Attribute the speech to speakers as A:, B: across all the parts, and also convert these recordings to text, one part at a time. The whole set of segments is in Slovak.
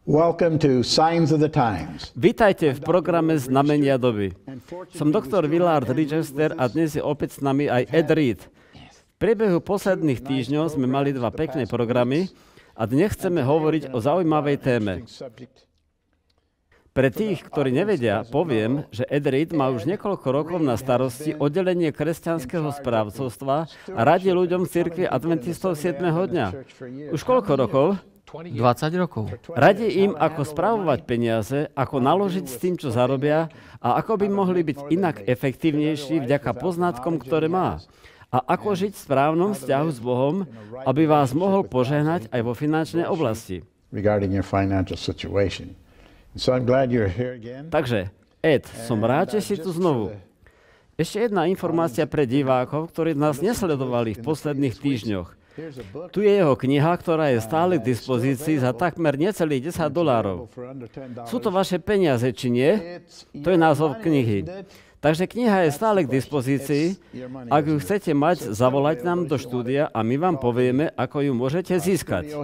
A: Welcome to Signs of the Times.
B: Vítajte v programe Znamenia doby. Som doktor Willard Richester a dnes je opäť s nami aj Ed Reed. V priebehu posledných týždňov sme mali dva pekné programy a dnes chceme hovoriť o zaujímavej téme. Pre tých, ktorí nevedia, poviem, že Ed Reed má už niekoľko rokov na starosti oddelenie kresťanského správcovstva a radí ľuďom v cirkvi adventistov 7. dňa. Už koľko rokov?
C: 20 rokov.
B: Radí im, ako spravovať peniaze, ako naložiť s tým, čo zarobia a ako by mohli byť inak efektívnejší vďaka poznatkom, ktoré má. A ako žiť v správnom vzťahu s Bohom, aby vás mohol požehnať aj vo finančnej oblasti. Takže, Ed, som rád, že si tu znovu. Ešte jedna informácia pre divákov, ktorí nás nesledovali v posledných týždňoch. Tu je jeho kniha, ktorá je stále k dispozícii za takmer necelých $10. Sú to vaše peniaze, či nie? To je názov knihy. Takže kniha je stále k dispozícii. Ak ju chcete mať, zavolať nám do štúdia a my vám povieme, ako ju môžete získať.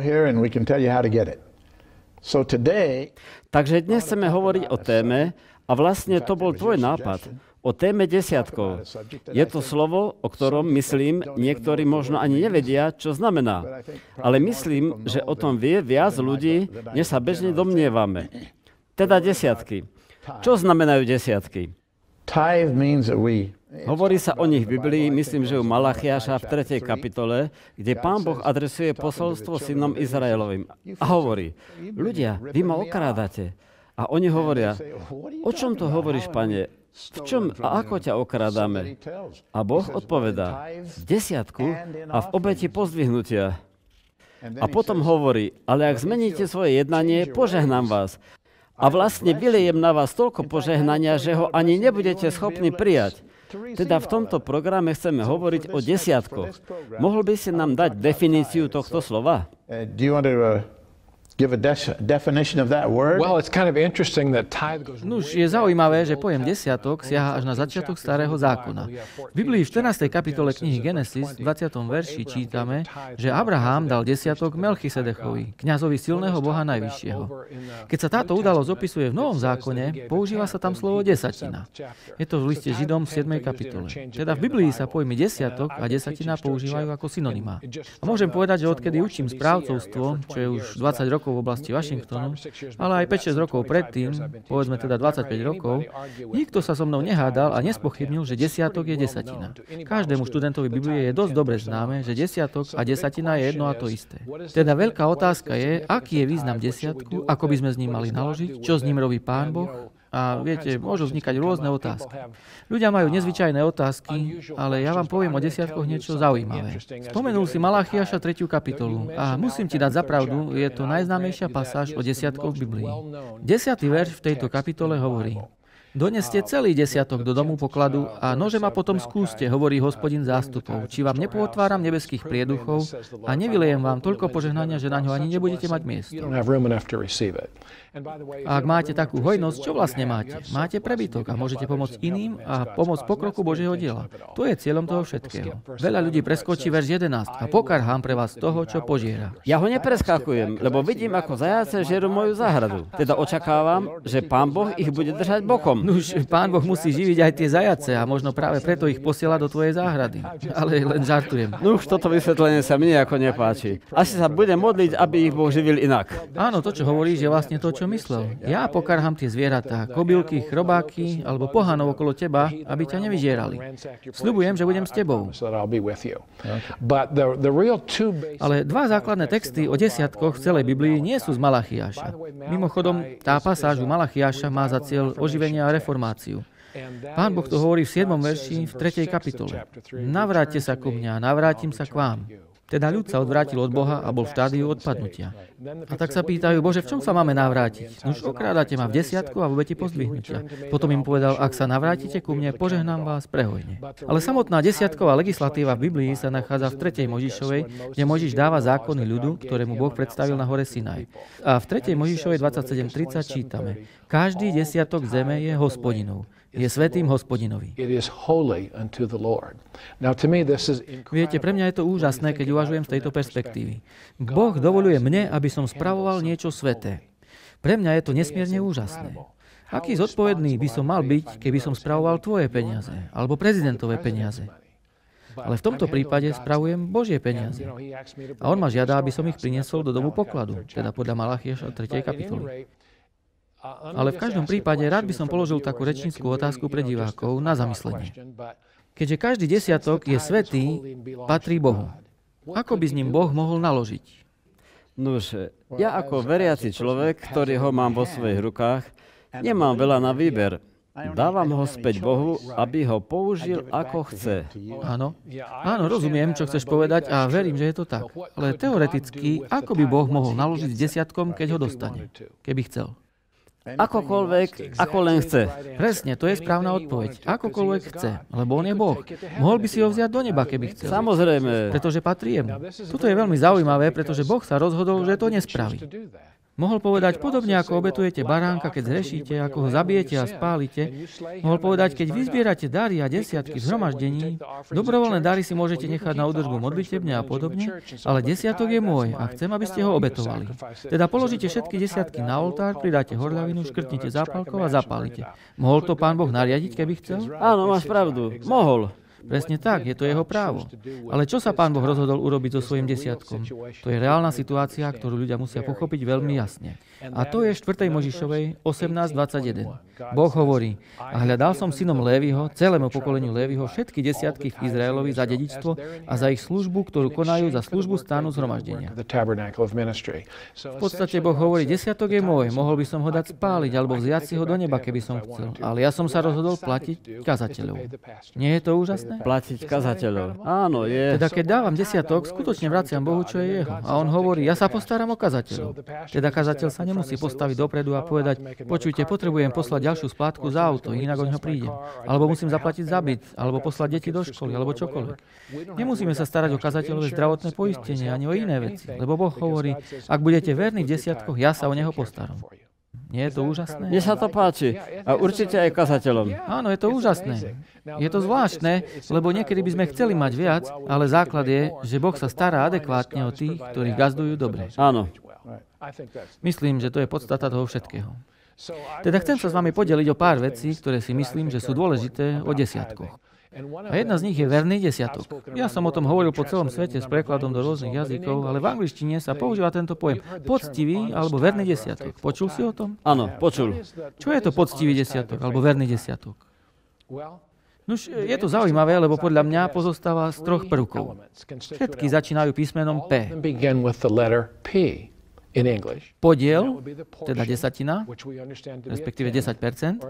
B: Takže dnes chceme hovoriť o téme, a vlastne to bol tvoj nápad, o téme desiatkov. Je to slovo, o ktorom, myslím, niektorí možno ani nevedia, čo znamená. Ale myslím, že o tom vie viac ľudí, než sa bežne domnievame. Teda desiatky. Čo znamenajú desiatky? Hovorí sa o nich v Biblii, myslím, že u Malachiáša v 3. kapitole, kde Pán Boh adresuje posolstvo synom Izraelovým. A hovorí, ľudia, vy ma okrádate. A oni hovoria, o čom to hovoríš, Pane? V čom a ako ťa okrádame? A Boh odpovedá, v desiatku a v obeti pozdvihnutia. A potom hovorí, ale ak zmeníte svoje jednanie, požehnám vás. A vlastne vylejem na vás toľko požehnania, že ho ani nebudete schopní prijať. Teda v tomto programe chceme hovoriť o desiatkoch. Mohol by si nám dať definíciu tohto slova?
C: Nuž, je zaujímavé, že pojem desiatok siaha až na začiatok Starého zákona. V Biblii v 14. kapitole knihy Genesis v 20. verši čítame, že Abraham dal desiatok Melchisedechovi, kňazovi silného Boha Najvyššieho. Keď sa táto udalosť opisuje v Novom zákone, používa sa tam slovo desatina. Je to v liste Židom v 7. kapitole. Teda v Biblii sa pojmy desiatok a desatina používajú ako synonymá. A môžem povedať, že odkedy učím správcovstvo, čo je už 20 rokov v oblasti Washingtonu, ale aj 5-6 rokov predtým, povedzme teda 25 rokov, nikto sa so mnou nehádal a nespochybnil, že desiatok je desatina. Každému študentovi Biblie je dosť dobre známe, že desiatok a desatina je jedno a to isté. Teda veľká otázka je, aký je význam desiatku, ako by sme s ním mali naložiť, čo s ním robí Pán Boh. A viete, môžu vznikať rôzne otázky. Ľudia majú nezvyčajné otázky, ale ja vám poviem o desiatkoch niečo zaujímavé. Spomenul si Malachiáša 3. kapitolu a musím ti dať za pravdu, je to najznámejšia pasáž o desiatkoch v Biblii. 10. verš v tejto kapitole hovorí: Doneste celý desiatok do domu pokladu a nožem a potom skúste, hovorí Hospodin zástupov, či vám nepotváram nebeských prieduchov a nevylejem vám toľko požehnania, že na ňo ani nebudete mať miesto. A ak máte takú hojnosť, čo vlastne máte? Máte prebytok a môžete pomôcť iným a pomôcť pokroku Božieho diela. To je cieľom toho všetkého. Veľa ľudí preskočí verš 11 a pokarhám pre vás toho, čo požiera.
B: Ja ho nepreskakujem, lebo vidím, ako zajace žerú moju záhradu. Teda očakávam, že Pán Boh ich bude držať bokom.
C: Nuž, Pán Boh musí živiť aj tie zajace a možno práve preto ich posiela do tvojej záhrady. Ale len žartujem.
B: Nuž, toto vysvetlenie sa mne ako nepáči. Asi sa budem modliť, aby ich Boh živil inak.
C: Áno, to, čo hovoríš, je vlastne to, čo myslel. Ja pokarhám tie zvieratá, kobylky, chrobáky alebo pohanov okolo teba, aby ťa nevyžierali. Sľubujem, že budem s tebou. Ale dva základné texty o desiatkoch v celej Biblii nie sú z Malachiáša. Mimochodom, tá pasáž u Malachiáša má za cieľ oživenie a reformáciu. Pán Boh to hovorí v 7. verši v 3. kapitole. Navráťte sa ku mňa, navrátim sa k vám. Teda ľud sa odvrátil od Boha a bol v štádiu odpadnutia. A tak sa pýtajú, Bože, v čom sa máme navrátiť? Už okrádate ma v desiatku a v obeti pozdvihnutia. Potom im povedal, ak sa navrátite ku mne, požehnám vás prehojne. Ale samotná desiatková legislatíva v Biblii sa nachádza v 3. Možišovej, kde Možiš dáva zákony ľudu, ktorému Boh predstavil na hore Sinaj. A v 3. Možišovej 27:30 čítame: Každý desiatok zeme je Hospodinov. Je svätým Hospodinovi. Viete, pre mňa je to úžasné, keď uvažujem z tejto perspektívy. Boh dovoľuje mne, aby som spravoval niečo sväté. Pre mňa je to nesmierne úžasné. Aký zodpovedný by som mal byť, keby som spravoval tvoje peniaze, alebo prezidentové peniaze? Ale v tomto prípade spravujem Božie peniaze. A on ma žiada, aby som ich priniesol do domu pokladu, teda podľa Malachiaša 3. kapitoly. Ale v každom prípade rád by som položil takú rečnícku otázku pre divákov na zamyslenie. Keďže každý desiatok je svätý, patrí Bohu. Ako by s ním Boh mohol naložiť?
B: Nuž, ja ako veriaci človek, ktorý ho mám vo svojich rukách, nemám veľa na výber. Dávam ho späť Bohu, aby ho použil ako chce.
C: Áno, rozumiem, čo chceš povedať a verím, že je to tak. Ale teoreticky, ako by Boh mohol naložiť s desiatkom, keď ho dostane, keby chcel?
B: Akokoľvek, ako len chce.
C: Presne, to je správna odpoveď. Akokoľvek chce, lebo on je Boh. Mohol by si ho vziať do neba, keby chcel.
B: Samozrejme.
C: Pretože patrí jemu. Toto je veľmi zaujímavé, pretože Boh sa rozhodol, že to nespraví. Mohol povedať, podobne ako obetujete baránka, keď zhrešíte, ako ho zabijete a spálite. Mohol povedať, keď vyzbierate dary a desiatky v zhromaždení, dobrovoľné dary si môžete nechať na údržbu modlitebne a podobne, ale desiatok je môj a chcem, aby ste ho obetovali. Teda položíte všetky desiatky na oltár, pridáte horľavinu, škrtnite zápalkou a zapálite. Mohol to Pán Boh nariadiť, keby chcel?
B: Áno, máš pravdu. Mohol.
C: Presne tak, je to jeho právo. Ale čo sa Pán Boh rozhodol urobiť so svojím desiatkom? To je reálna situácia, ktorú ľudia musia pochopiť veľmi jasne. A to je 4. Možišovej 18:21. Boh hovorí: A hľadal som synom Léviho, celému pokoleniu Léviho, všetky desiatky v Izraelovi za dedičstvo a za ich službu, ktorú konajú za službu stánu zhromaždenia. V podstate Boh hovorí, desiatok je môj, mohol by som ho dať spáliť alebo vziať si ho do neba, keby som chcel. Ale ja som sa rozhodol platiť kazateľov. Nie je to úžasné?
B: Platiť kazateľov. Áno, je.
C: Teda keď dávam desiatok, skutočne vraciam Bohu, čo je jeho. A on hovorí, ja sa postaram o kazateľov. Teda kazateľ sa nemusí postaviť dopredu a povedať, počujte, potrebujem poslať ďalšiu splátku za auto, inak o ňo prídem. Alebo musím zaplatiť za byt, alebo poslať deti do školy, alebo čokoľvek. Nemusíme sa starať o kazateľové zdravotné poistenie ani o iné veci, lebo Boh hovorí, ak budete verní v desiatkoch, ja sa o neho postaram. Nie je to úžasné?
B: Mne sa to páči. A určite aj kazateľom.
C: Áno, je to úžasné. Je to zvláštne, lebo niekedy by sme chceli mať viac, ale základ je, že Boh sa stará adekvátne o tých, ktorí gazdujú dobre.
B: Áno.
C: Myslím, že to je podstata toho všetkého. Teda chcem sa s vami podeliť o pár vecí, ktoré si myslím, že sú dôležité o desiatkoch. A jedna z nich je verný desiatok. Ja som o tom hovoril po celom svete s prekladom do rôznych jazykov, ale v angličtine sa používa tento pojem poctivý alebo verný desiatok. Počul si o tom?
B: Áno, počul.
C: Čo je to poctivý desiatok alebo verný desiatok? Nuž, je to zaujímavé, lebo podľa mňa pozostáva z troch prvkov. Všetky začínajú písmenom P. Podiel, teda desatina, respektíve 10%.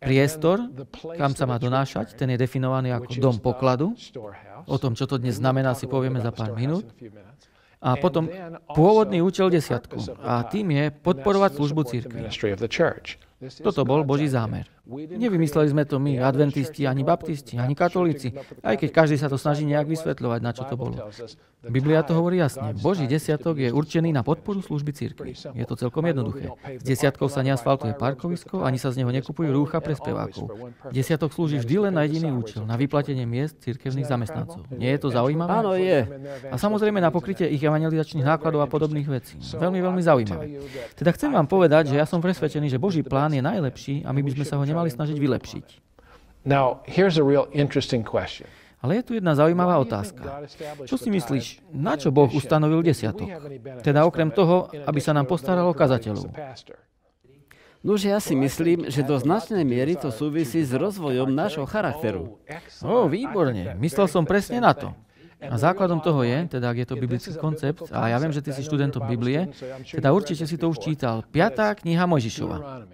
C: Priestor, kam sa má donášať, ten je definovaný ako dom pokladu. O tom, čo to dnes znamená, si povieme za pár minút. A potom pôvodný účel desiatku. A tým je podporovať službu cirkvi. Toto bol Boží zámer. Nevymysleli sme to my, adventisti, ani baptisti, ani katolíci, aj keď každý sa to snaží nejak vysvetľovať, na čo to bolo. Biblia to hovorí jasne. Boží desiatok je určený na podporu služby cirkvi. Je to celkom jednoduché. S desiatkou sa neasfaltuje parkovisko, ani sa z neho nekupujú rúcha pre spevákov. Desiatok slúži vždy len na jediný účel, na vyplatenie miest cirkevných zamestnancov. Nie je to zaujímavé?
B: Áno, je.
C: A samozrejme na pokrytie ich evangelizačných nákladov a podobných vecí. Veľmi, veľmi zaujímavé. Teda chcem vám povedať, že ja som presvedčený, že Boží plán je najlepší a my by sme sa ho nemali snažiť vylepšiť. Ale je tu jedna zaujímavá otázka. Čo si myslíš, na čo Boh ustanovil desiatok? Teda okrem toho, aby sa nám postaral o kazateľov.
B: Nože ja si myslím, že do značnej miery to súvisí s rozvojom nášho charakteru.
C: Výborne. Myslel som presne na to. A základom toho je, teda ak je to biblický koncept, a ja viem, že ty si študentom Biblie, teda určite si to už čítal, 5. kniha Mojžišova.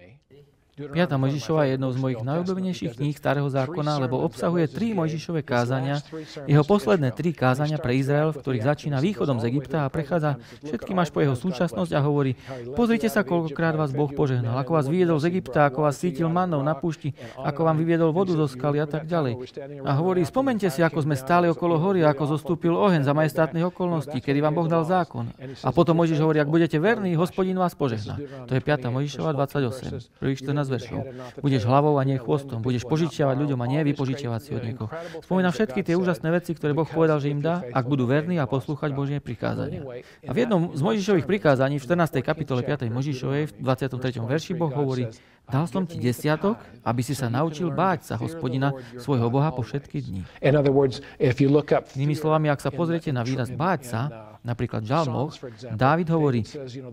C: 5. Mojžišova je jednou z mojich najobľúbenejších kníh Starého zákona, lebo obsahuje 3 Mojžišove kázania, jeho posledné 3 kázania pre Izrael, v ktorých začína východom z Egypta a prechádza všetkým až po jeho súčasnosť a hovorí: Pozrite sa, koľkokrát vás Boh požehnal, ako vás vyviedol z Egypta, ako vás sítil mannou na púšti, ako vám vyviedol vodu zo skaly a tak ďalej. A hovorí: Spomente si, ako sme stáli okolo hory, ako zostúpil oheň za majestátnych okolností, kedy vám Boh dal zákon. A potom Mojžiš hovorí: Ak budete verní, Hospodin vás požehná. To je 5. Mojžišova 28, prvých 14 veršov. Budeš hlavou a nie chvostom, budeš požičiavať ľuďom a nie vypožičiavať si od niekoho. Spomína všetky tie úžasné veci, ktoré Boh povedal, že im dá, ak budú verní a poslúchať Božie prikázania. A v jednom z Mojžišových prikázaní v 14. kapitole 5. Mojžišovej v 23. verši Boh hovorí: Dal som ti desiatok, aby si sa naučil báť sa Hospodina, svojho Boha, po všetky dni. Inými slovami, ak sa pozriete na výraz báť sa, napríklad v žalmoch, Dávid hovorí: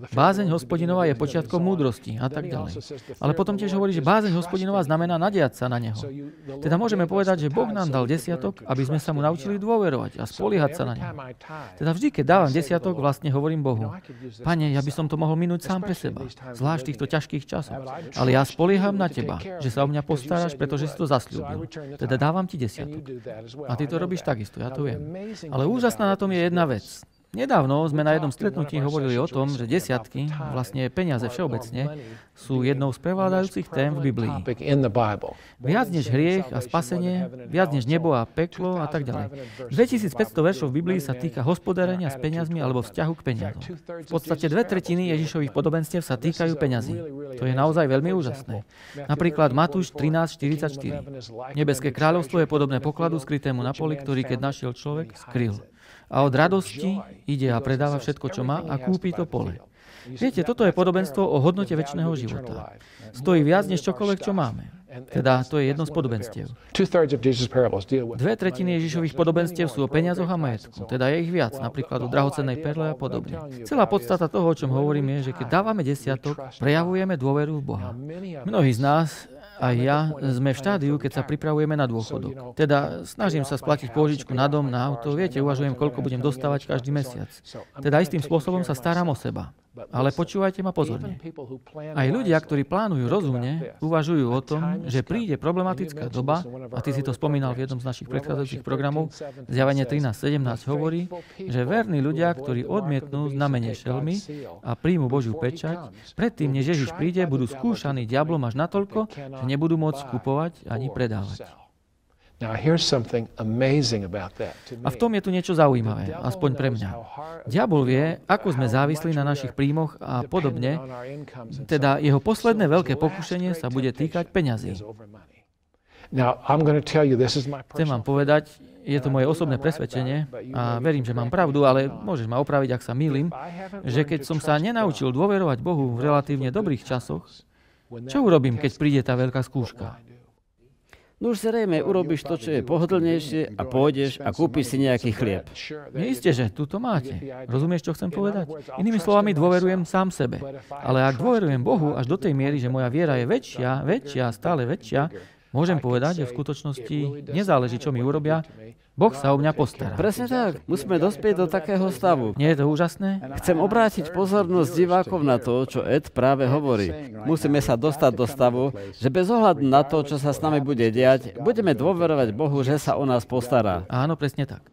C: Bázeň Hospodinova je počiatkom múdrosti a tak ďalej. Ale potom tiež hovorí, že bázeň Hospodinova znamená nadiať sa na Neho. Teda môžeme povedať, že Boh nám dal desiatok, aby sme sa mu naučili dôverovať a spoliehať sa na Neho. Teda vždy, keď dávam desiatok, vlastne hovorím Bohu: Pane, ja by som to mohol minúť sám pre seba, zvlášť v týchto ťažkých časoch. Ale ja spolieham na Teba, že sa o mňa postaráš, pretože si to zasľúbil. Teda dávam ti desiatok. A ty to robíš takisto, ja to viem. Ale úžasná na tom je jedna vec. Nedávno sme na jednom stretnutí hovorili o tom, že desiatky, vlastne peniaze všeobecne, sú jednou z prevládajúcich tém v Biblii. Viac než hriech a spasenie, viac než nebo a peklo a tak ďalej. 2500 veršov v Biblii sa týka hospodárenia s peniazmi alebo vzťahu k peniazom. V podstate 2/3 Ježišových podobenstiev sa týkajú peňazí. To je naozaj veľmi úžasné. Napríklad Matúš 13:44. Nebeské kráľovstvo je podobné pokladu skrytému na poli, ktorý keď našiel človek, skryl. A od radosti ide a predáva všetko, čo má, a kúpi to pole. Viete, toto je podobenstvo o hodnote večného života. Stojí viac než čokoľvek, čo máme. Teda to je jedno z podobenstiev. 2/3 Ježišových podobenstiev sú o peniazoch a majetku. Teda je ich viac, napríklad o drahocennej perle a podobne. Celá podstata toho, o čom hovorím, je, že keď dávame desiatok, prejavujeme dôveru v Boha. Mnohí z nás, aj ja, sme v štádiu, keď sa pripravujeme na dôchodok. Teda snažím sa splatiť pôžičku na dom, na auto. Viete, uvažujem, koľko budem dostávať každý mesiac. Teda istým spôsobom sa starám o seba. Ale počúvajte ma pozorne. Aj ľudia, ktorí plánujú rozumne, uvažujú o tom, že príde problematická doba, a ty si to spomínal v jednom z našich predchádzajúcich programov, Zjavenie 13:17 hovorí, že verní ľudia, ktorí odmietnú znamenie šelmy a príjmu Božiu pečať, predtým, než Ježiš príde, budú skúšaní diablom až natoľko, že nebudú môcť kupovať ani predávať. A v tom je tu niečo zaujímavé, aspoň pre mňa. Diabol vie, ako sme závislí na našich príjmoch a podobne, teda jeho posledné veľké pokušenie sa bude týkať peňazí. Chcem vám povedať, je to moje osobné presvedčenie a verím, že mám pravdu, ale môžeš ma opraviť, ak sa mýlim, že keď som sa nenaučil dôverovať Bohu v relatívne dobrých časoch, čo urobím, keď príde tá veľká skúška?
B: No už zrejme urobíš to, čo je pohodlnejšie a pôjdeš a kúpiš si nejaký chlieb.
C: Nie isté, že tu to máte. Rozumieš, čo chcem povedať? Inými slovami, dôverujem sám sebe. Ale ak dôverujem Bohu až do tej miery, že moja viera je väčšia, stále väčšia, môžem povedať, že v skutočnosti nezáleží, čo mi urobia, Boh sa o mňa postará.
B: Presne tak. Musíme dospieť do takého stavu.
C: Nie je to úžasné?
B: Chcem obrátiť pozornosť divákov na to, čo Ed práve hovorí. Musíme sa dostať do stavu, že bez ohľadu na to, čo sa s nami bude diať, budeme dôverovať Bohu, že sa o nás postará.
C: Áno, presne tak.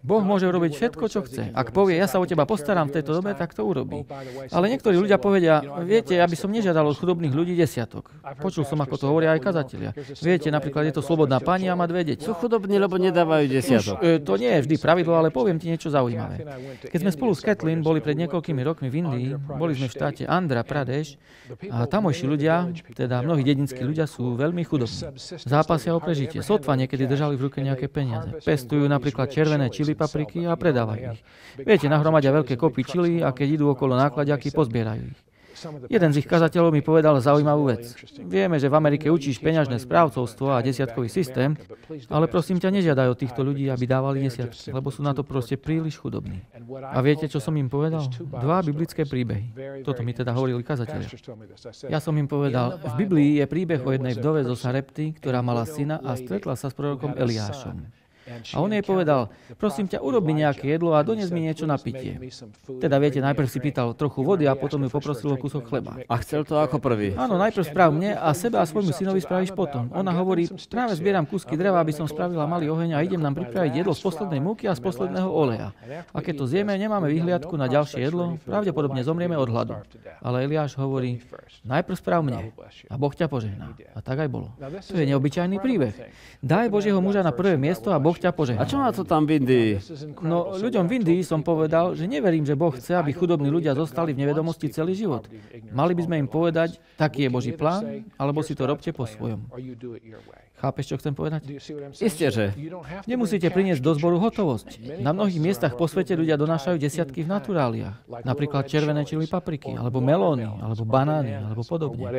C: Boh môže urobiť všetko, čo chce. Ak povie, ja sa o teba postaram v tejto dobe, tak to urobí. Ale niektorí ľudia povedia, viete, ja by som nežiadal od chudobných ľudí desiatok. Počul som, ako to hovoria aj kazatelia. Viete, napríklad je to slobodná pani a má 2 deti.
B: Sú chudobní, lebo nedávajú desiatok.
C: To nie je vždy pravidlo, ale poviem ti niečo zaujímavé. Keď sme spolu s Kathleen boli pred niekoľkými rokmi v Indii, boli sme v štáte Andhra Pradesh a tamojší ľudia, teda mnohí dedinskí ľudia, sú veľmi chudobní. Zápasia o prežitie. Sotva niekedy držali v ruke nejaké peniaze. Pestujú napríklad červené čili papriky a predávajú ich. Viete, nahromadia veľké kopy čili a keď idú okolo nákladiaky, pozbierajú ich. Jeden z ich kazateľov mi povedal zaujímavú vec. Vieme, že v Amerike učíš peňažné správcovstvo a desiatkový systém, ale prosím ťa, nežiadaj od týchto ľudí, aby dávali desiatky, lebo sú na to proste príliš chudobní. A viete, čo som im povedal? 2 biblické príbehy. Toto mi teda hovorili kazatelia. Ja som im povedal, v Biblii je príbeh o jednej vdove zo Sarepty, ktorá mala syna a stretla sa s prorokom Eliášom. A on jej povedal, prosím ťa, urob mi nejaké jedlo a dones mi niečo na pitie. Teda viete, najprv si pýtal trochu vody a potom ju poprosil o kúsok chleba.
B: A chcel to ako prvý.
C: Áno, najprv správ mne a seba a svojmu synovi spravíš potom. Ona hovorí, práve zbieram kúsky dreva, aby som spravila malý oheň a idem nám pripraviť jedlo z poslednej múky a z posledného oleja. A keď to zjeme, nemáme vyhliadku na ďalšie jedlo, pravdepodobne zomrieme od hladu. Ale Eliáš hovorí, najprv správ mne a Boh ťa požehná. A tak aj bolo. To je neobyčajný príbeh. Daj Božieho muža na prvé miesto a Boh ťa požehná.
B: A čo má to tam v Indii?
C: No, ľuďom v Indii som povedal, že neverím, že Boh chce, aby chudobní ľudia zostali v nevedomosti celý život. Mali by sme im povedať, taký je Boží plán, alebo si to robte po svojom. Chápeš, čo chcem povedať?
B: Isté, že.
C: Nemusíte priniesť do zboru hotovosť. Na mnohých miestach po svete ľudia donášajú desiatky v naturáliách. Napríklad červené čili papriky, alebo melóny, alebo banány, alebo podobne.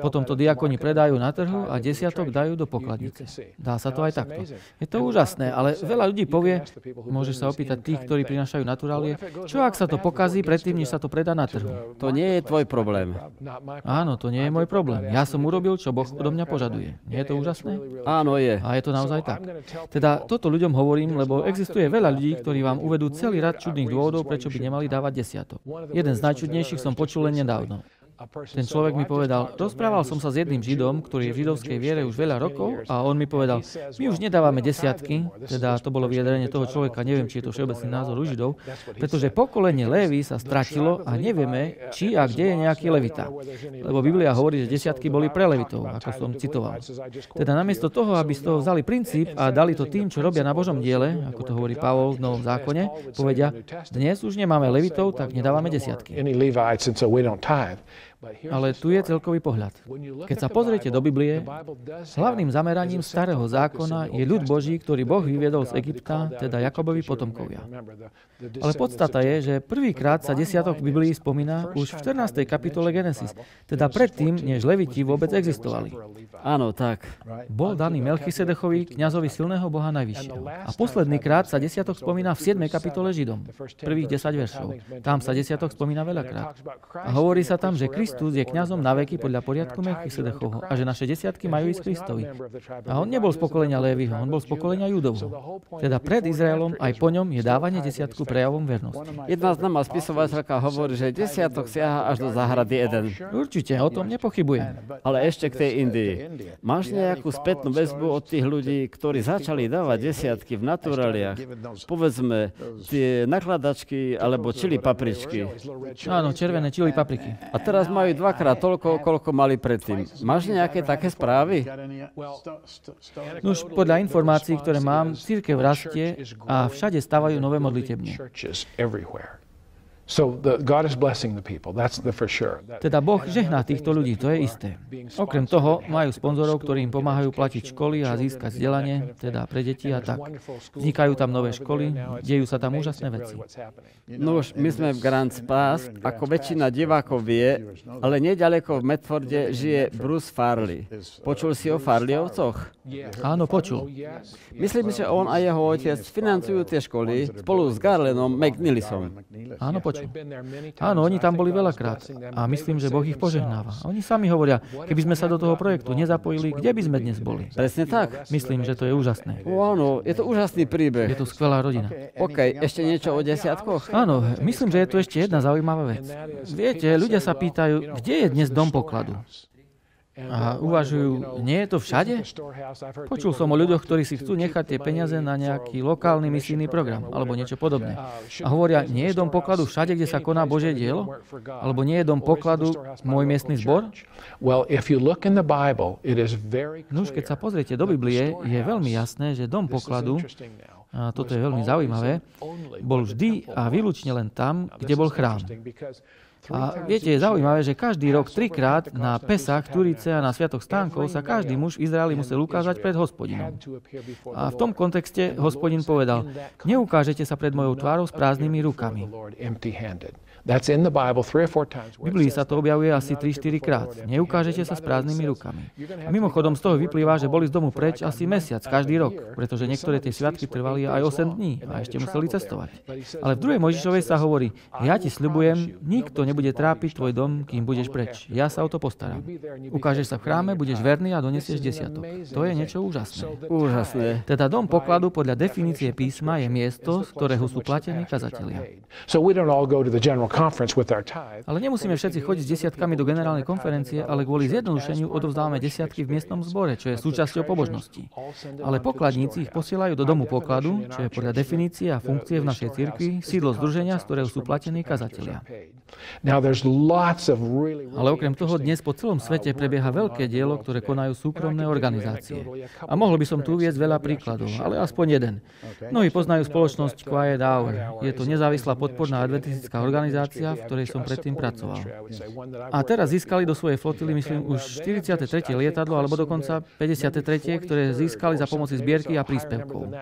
C: Potom to diakoni predajú na trhu a desiatok dajú do pokladnice. Dá sa to aj takto. Je to úžasné, ale veľa ľudí povie, môžeš sa opýtať tých, ktorí prinášajú naturálie, čo ak sa to pokazí predtým, než sa to predá na trhu?
B: To nie je tvoj problém.
C: Áno, to nie je môj problém. Ja som urobil, čo Boh odo mňa požaduje. Nie je to úžasné?
B: Áno, je.
C: A je to naozaj tak. Teda toto ľuďom hovorím, lebo existuje veľa ľudí, ktorí vám uvedú celý rad čudných dôvodov, prečo by nemali dávať desiatok. Jeden z najčudnejších som počul len nedávno. Ten človek mi povedal, rozprával som sa s jedným Židom, ktorý je v židovskej viere už veľa rokov a on mi povedal, my už nedávame desiatky, teda to bolo vyjadrenie toho človeka, neviem, či je to všeobecný názor u Židov, pretože pokolenie Lévy sa stratilo a nevieme, či a kde je nejaký levita. Lebo Biblia hovorí, že desiatky boli pre levitov, ako som citoval. Teda namiesto toho, aby z toho vzali princíp a dali to tým, čo robia na Božom diele, ako to hovorí Pavol v Novom zákone, povedia, dnes už nemáme levitov, tak nedávame desiatky. Ale tu je celkový pohľad. Keď sa pozriete do Biblie, hlavným zameraním starého zákona je ľud Boží, ktorý Boh vyviedol z Egypta, teda Jakobovi potomkovia. Ale podstata je, že prvýkrát sa desiatok v Biblii spomína už v 14. kapitole Genesis, teda predtým, než Leviti vôbec existovali.
B: Áno, tak.
C: Bol daný Melchisedechovi, kňazovi silného Boha najvyššieho. A posledný krát sa desiatok spomína v 7. kapitole Židom, prvých 10 veršov. Tam sa desiatok spomína veľakrát. A hovorí sa tam, že Kristus je kňazom na veky podľa poriadku Melchisedechovho a že naše desiatky majú ísť Kristovi. A on nebol z pokolenia Léviho, on bol z pokolenia Judovho. Teda pred Izraelom aj po ňom je dávanie desiatku prejavom vernosti.
B: Jedna známa spisovateľka hovorí, že desiatok siaha až do záhrady Eden.
C: Určite, o tom nepochybujem.
B: Ale ešte k tej Indii. Máš nejakú spätnú väzbu od tých ľudí, ktorí začali dávať desiatky v naturáliach? Povedzme, tie nakladačky alebo čili papričky.
C: Áno, červené čili papriky.
B: A teraz majú dvakrát toľko, koľko mali predtým. Máš nejaké také správy?
C: Už podľa informácií, ktoré mám, cirkev rastie a všade stavajú nové modlitebne. Teda Boh žehná týchto ľudí, to je isté. Okrem toho majú sponzorov, ktorí im pomáhajú platiť školy a získať vzdelanie, teda pre deti a tak. Vznikajú tam nové školy, dejú sa tam úžasné veci.
B: No už my sme v Grand Pass, ako väčšina divákov vie, ale neďaleko v Medforde žije Bruce Farley. Počul si o Farleyovcoch?
C: Áno, počul.
B: Myslím, že on a jeho otec financujú tie školy spolu s Garlandom McNeilisom.
C: Áno, počul. Áno, oni tam boli veľakrát a myslím, že Boh ich požehnáva. Oni sami hovoria, keby sme sa do toho projektu nezapojili, kde by sme dnes boli?
B: Presne tak.
C: Myslím, že to je úžasné.
B: Áno, je to úžasný príbeh.
C: Je to skvelá rodina.
B: OK, ešte niečo o desiatkoch?
C: Áno, myslím, že je tu ešte jedna zaujímavá vec. Viete, ľudia sa pýtajú, kde je dnes dom pokladu? A uvažujú, nie je to všade? Počul som o ľuďoch, ktorí si chcú nechať tie peniaze na nejaký lokálny misijný program, alebo niečo podobné. A hovoria, nie je dom pokladu všade, kde sa koná Božie dielo? Alebo nie je dom pokladu môj miestny zbor? Nuž, keď sa pozriete do Biblie, je veľmi jasné, že dom pokladu, a toto je veľmi zaujímavé, bol vždy a výlučne len tam, kde bol chrám. A viete, je zaujímavé, že každý rok 3-krát na Pesach, Turice a na Sviatok stánkov sa každý muž v Izraeli musel ukázať pred Hospodinom. A v tom kontexte Hospodin povedal, neukážete sa pred mojou tvárou s prázdnymi rukami. V Biblii sa to objavuje asi 3-4 krát. Neukážete sa s prázdnymi rukami. A mimochodom z toho vyplýva, že boli z domu preč asi mesiac každý rok, pretože niektoré tie sviatky trvali aj 8 dní a ešte museli cestovať. Ale v 2. Mojžišovej sa hovorí: ja ti sľubujem, nikto nebude trápiť tvoj dom, kým budeš preč. Ja sa o to postaram. Ukážeš sa v chráme, budeš verný a donesieš desiatok. To je niečo úžasné.
B: Úžasné.
C: Teda dom pokladu podľa definície písma je miesto, z ktorého sú platení kazatelia. Ale nemusíme všetci chodiť s desiatkami do generálnej konferencie, ale kvôli zjednodušeniu odovzdávame desiatky v miestnom zbore, čo je súčasťou pobožnosti. Ale pokladníci ich posielajú do domu pokladu, čo je podľa definície a funkcie v našej cirkvi sídlo združenia, z ktorého sú platení kazatelia. Ale okrem toho dnes po celom svete prebieha veľké dielo, ktoré konajú súkromné organizácie. A mohol by som tu uviesť veľa príkladov, ale aspoň jeden. Mnohí poznajú spoločnosť Quiet Hour. Je to nezávislá podporná adventistická organizácia, v ktorej som predtým pracoval. A teraz získali do svojej flotily, myslím, už 43. lietadlo, alebo dokonca 53., ktoré získali za pomoci zbierky a príspevkov.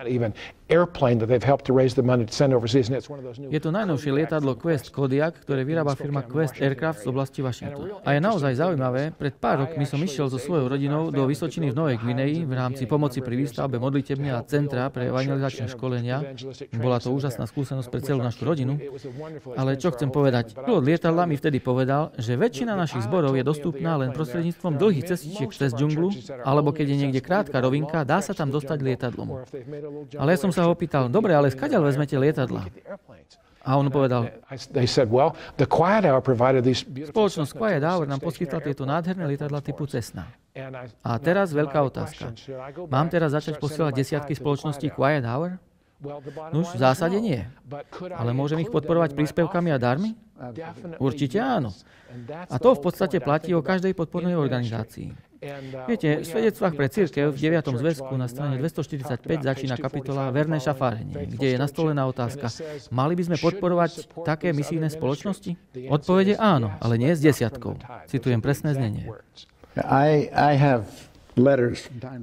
C: Je to najnovšie lietadlo Quest Kodiak, ktoré vyrába firma Quest Aircraft z oblasti Washington. A je naozaj zaujímavé, pred pár rokmi som išiel so svojou rodinou do Vysočiny v Novej Gvineji v rámci pomoci pri výstavbe modlitebne a centra pre evangelizačné školenia. Bola to úžasná skúsenosť pre celú našu rodinu. Ale čo chcem povedať? Pilot lietadla mi vtedy povedal, že väčšina našich zborov je dostupná len prostredníctvom dlhých cestičiek cez džunglu, alebo keď je niekde krátka rovinka, dá sa tam dostať lietadlom. Ale ja som sa ho opýtal: dobre, ale skadiaľ vezmete lietadla? A on povedal: spoločnosť Quiet Hour nám poskytla tieto nádherné lietadlá typu Cessna. A teraz veľká otázka. Mám teraz začať posielať desiatky spoločností Quiet Hour? Nuž, v zásade nie. Ale môžem ich podporovať príspevkami a darmi? Určite áno. A to v podstate platí o každej podpornej organizácii. Viete, v svedectvách pre cirkev v 9. zväzku na strane 245 začína kapitola Verné šafárenie, kde je nastolená otázka: mali by sme podporovať také misijné spoločnosti? Odpovede áno, ale nie s desiatkou. Citujem presné znenie.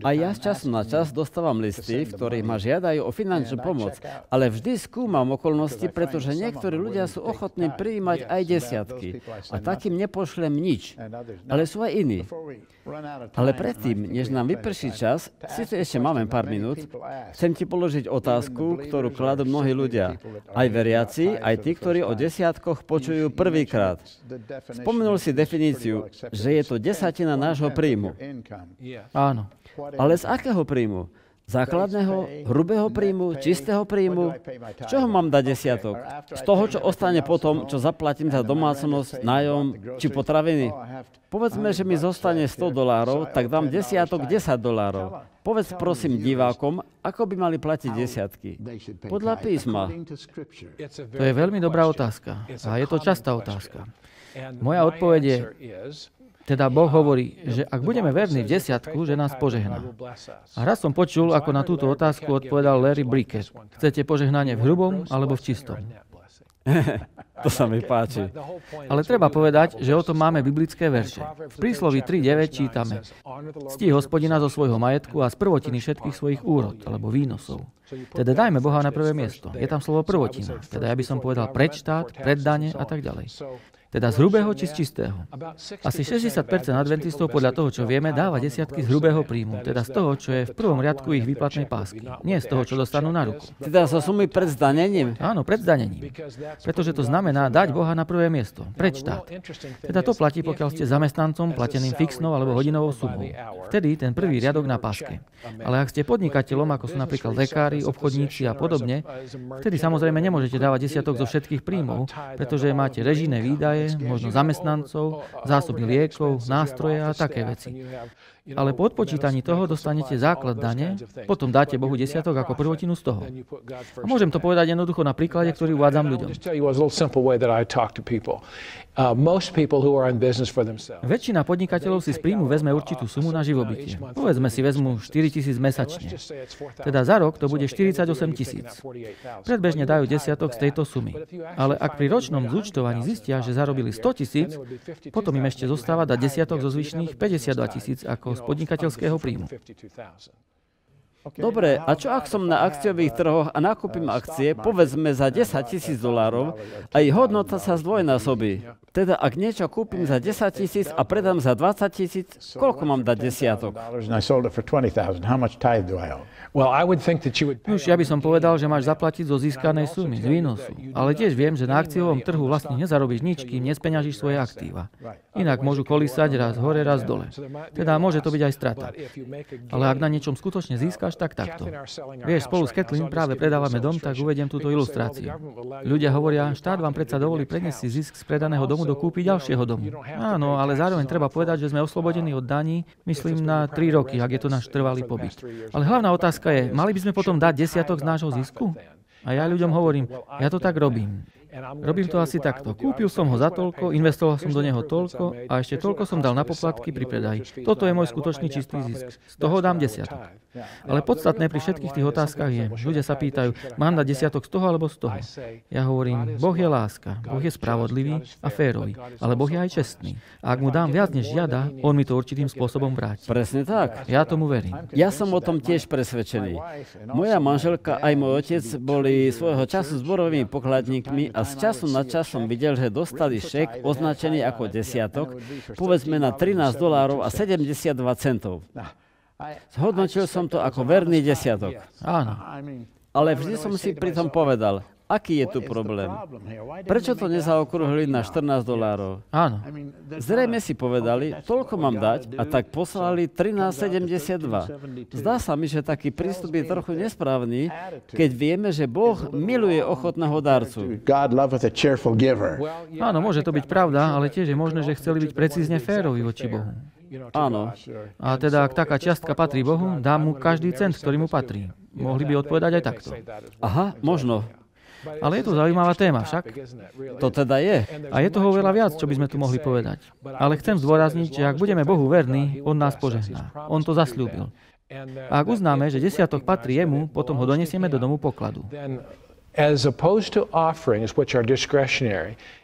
B: A ja z času na čas dostávam listy, v ktorých ma žiadajú o finančnú pomoc, ale vždy skúmam okolnosti, pretože niektorí ľudia sú ochotní prijímať aj desiatky. A takým nepošlem nič. Ale sú aj iní. Ale predtým, než nám vyprší čas, síce ešte máme pár minút, chcem ti položiť otázku, ktorú kladú mnohí ľudia. Aj veriaci, aj tí, ktorí o desiatkoch počujú prvýkrát. Spomenul si definíciu, že je to 10% nášho príjmu.
C: Áno.
B: Ale z akého príjmu? Základného, hrubého príjmu, čistého príjmu? Z čoho mám dať desiatok? Z toho, čo ostane potom, čo zaplatím za domácnosť, nájom či potraviny? Povedzme, že mi zostane $100, tak dám desiatok $10. Povedz prosím divákom, ako by mali platiť desiatky. Podľa písma.
C: To je veľmi dobrá otázka. A je to častá otázka. Moja odpoveď je: teda Boh hovorí, že ak budeme verní v desiatku, že nás požehná. A raz som počul, ako na túto otázku odpovedal Larry Brickett: chcete požehnanie v hrubom alebo v čistom?
B: To sa mi páči.
C: Ale treba povedať, že o tom máme biblické verše. V prísloví 3.9 čítame: ctí Hospodina zo svojho majetku a z prvotiny všetkých svojich úrod alebo výnosov. Teda dajme Boha na prvé miesto. Je tam slovo prvotina. Teda ja by som povedal pred štát, pred dane a tak ďalej. Teda z hrubého či z čistého. Asi 60% adventistov podľa toho, čo vieme, dáva desiatky z hrubého príjmu, teda z toho, čo je v prvom riadku ich výplatnej pásky. Nie z toho, čo dostanú na ruku.
B: Teda zo sumy pred zdanením?
C: Áno, pred zdanením. Pretože to znamená dať Boha na prvé miesto, pred štát. Teda to platí, pokiaľ ste zamestnancom plateným fixnou alebo hodinovou sumou. Vtedy ten prvý riadok na páske. Ale ak ste podnikateľom, ako sú napríklad lekári, obchodníci a podobne, vtedy samozrejme nemôžete dávať desiatok zo všetkých príjmov, pretože máte režijné výdaje, možno zamestnancov, zásoby liekov, nástroje a také veci. Ale po odpočítaní toho dostanete základ dane, potom dáte Bohu desiatok ako prvotinu z toho. A môžem to povedať jednoducho na príklade, ktorý uvádzam ľuďom. Väčšina podnikateľov si z príjmu vezme určitú sumu na živobytie. Povedzme si, vezmu 4,000 mesačne. Teda za rok to bude 48,000. Predbežne dajú desiatok z tejto sumy. Ale ak pri ročnom zúčtovaní zistia, že zarobili 100,000, potom im ešte zostáva dať desiatok zo zvyšných 52,000 ako z podnikateľského príjmu.
B: Dobre, a čo ak som na akciových trhoch a nakúpim akcie, povedzme za $10,000 a ich hodnota sa zdvojnásobí? Teda ak niečo kúpim za 10,000 a predám za 20,000, koľko mám dať desiatok?
C: Už ja by som povedal, že máš zaplatiť zo získanej sumy, z výnosu. Ale tiež viem, že na akciovom trhu vlastne nezarobíš nič, kým nespeňažíš svoje aktíva. Inak môžu kolísať raz hore, raz dole. Teda môže to byť aj strata. Ale ak na niečom skutočne získaš, tak takto. Vieš, spolu s Kathleen práve predávame dom, tak uvediem túto ilustráciu. Ľudia hovoria, štát vám predsa dovolí preniesť si zisk z predaného domu do kúpy ďalšieho domu. Áno, ale zároveň treba povedať, že sme oslobodení od daní, myslím na 3 roky, ak je to náš trvalý pobyt. Ale hlavná otázka je, mali by sme potom dať desiatok z nášho zisku? A ja ľuďom hovorím, ja to tak robím. Robím to asi takto. Kúpil som ho za toľko, investoval som do neho toľko a ešte toľko som dal na poplatky pri predaji. Toto je môj skutočný čistý zisk. Z toho dám desiatok. Ale podstatné pri všetkých tých otázkach je, ľudia sa pýtajú, mám dať desiatok z toho alebo z toho? Ja hovorím, Boh je láska, Boh je spravodlivý a férový, ale Boh je aj čestný. A ak mu dám viac než žiada, on mi to určitým spôsobom vráti.
B: Presne tak.
C: Ja tomu verím.
B: Ja som o tom tiež presvedčený. Moja manželka aj môj otec boli svojho času zborovými pokladníkmi a z času na čas som videl, že dostali šek označený ako desiatok, povedzme na $13.72. Zhodnotil som to ako verný desiatok.
C: Áno.
B: Ale vždy som si pritom povedal, aký je tu problém? Prečo to nezaokrúhli na $14?
C: Áno.
B: Zrejme si povedali, toľko mám dať a tak poslali 13,72. Zdá sa mi, že taký prístup je trochu nesprávny, keď vieme, že Boh miluje ochotného darcu.
C: Áno, môže to byť pravda, ale tiež je možné, že chceli byť precízne férovi voči Bohu.
B: Áno.
C: A teda, ak taká čiastka patrí Bohu, dá mu každý cent, ktorý mu patrí. Mohli by odpovedať aj takto.
B: Aha, možno.
C: Ale je to zaujímavá téma však.
B: To teda je.
C: A je toho veľa viac, čo by sme tu mohli povedať. Ale chcem zdôrazniť, že ak budeme Bohu verní, on nás požehná. On to zasľúbil. A ak uznáme, že desiatok patrí jemu, potom ho donesieme do domu pokladu.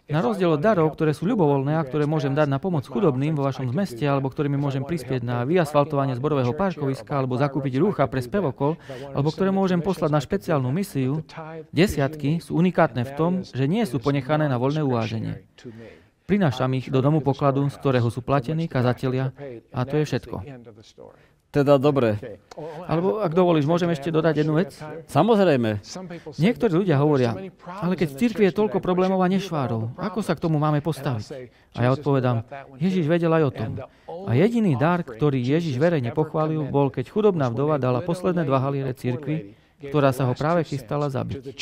C: Na rozdiel od darov, ktoré sú ľubovoľné a ktoré môžem dať na pomoc chudobným vo vašom meste, alebo ktorými môžem prispieť na vyasfaltovanie zborového parkoviska, alebo zakúpiť rúcha pre spevokol, alebo ktoré môžem poslať na špeciálnu misiu, desiatky sú unikátne v tom, že nie sú ponechané na voľné uváženie. Prinášam ich do domu pokladu, z ktorého sú platení kazatelia, a to je všetko.
B: Teda dobre.
C: Alebo, ak dovolíš, môžem ešte dodať jednu vec?
B: Samozrejme.
C: Niektorí ľudia hovoria, ale keď v cirkvi je toľko problémov a nešvárov, ako sa k tomu máme postaviť? A ja odpovedám, Ježiš vedel aj o tom. A jediný dar, ktorý Ježiš verejne pochválil, bol, keď chudobná vdova dala posledné 2 haliere cirkvi, ktorá sa ho práve chystala zabiť.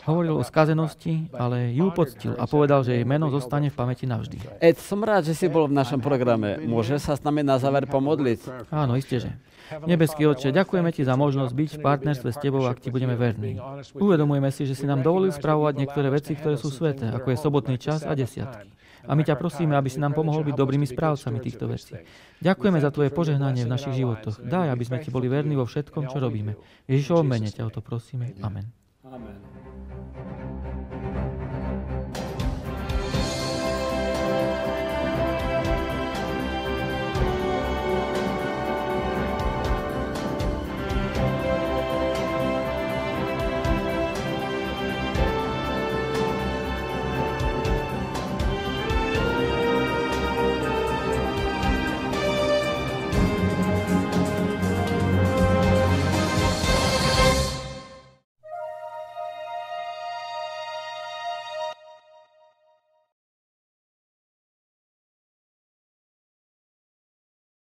C: Hovoril o skazenosti, ale ju poctil a povedal, že jej meno zostane v pamäti navždy.
B: Ed, som rád, že si bol v našom programe. Môže sa s nami na záver pomodliť?
C: Áno, isté, že. Nebeský Otče, ďakujeme Ti za možnosť byť v partnerstve s Tebou, ak Ti budeme verní. Uvedomujeme si, že si nám dovolil spravovať niektoré veci, ktoré sú sväté, ako je sobotný čas a desiatky. A my ťa prosíme, aby si nám pomohol byť dobrými správcami týchto vecí. Ďakujeme za Tvoje požehnanie v našich životoch. Daj, aby sme Ti boli verní vo všetkom, čo robíme. Ježišovom mene ťa o to prosíme. Amen.
B: Amen.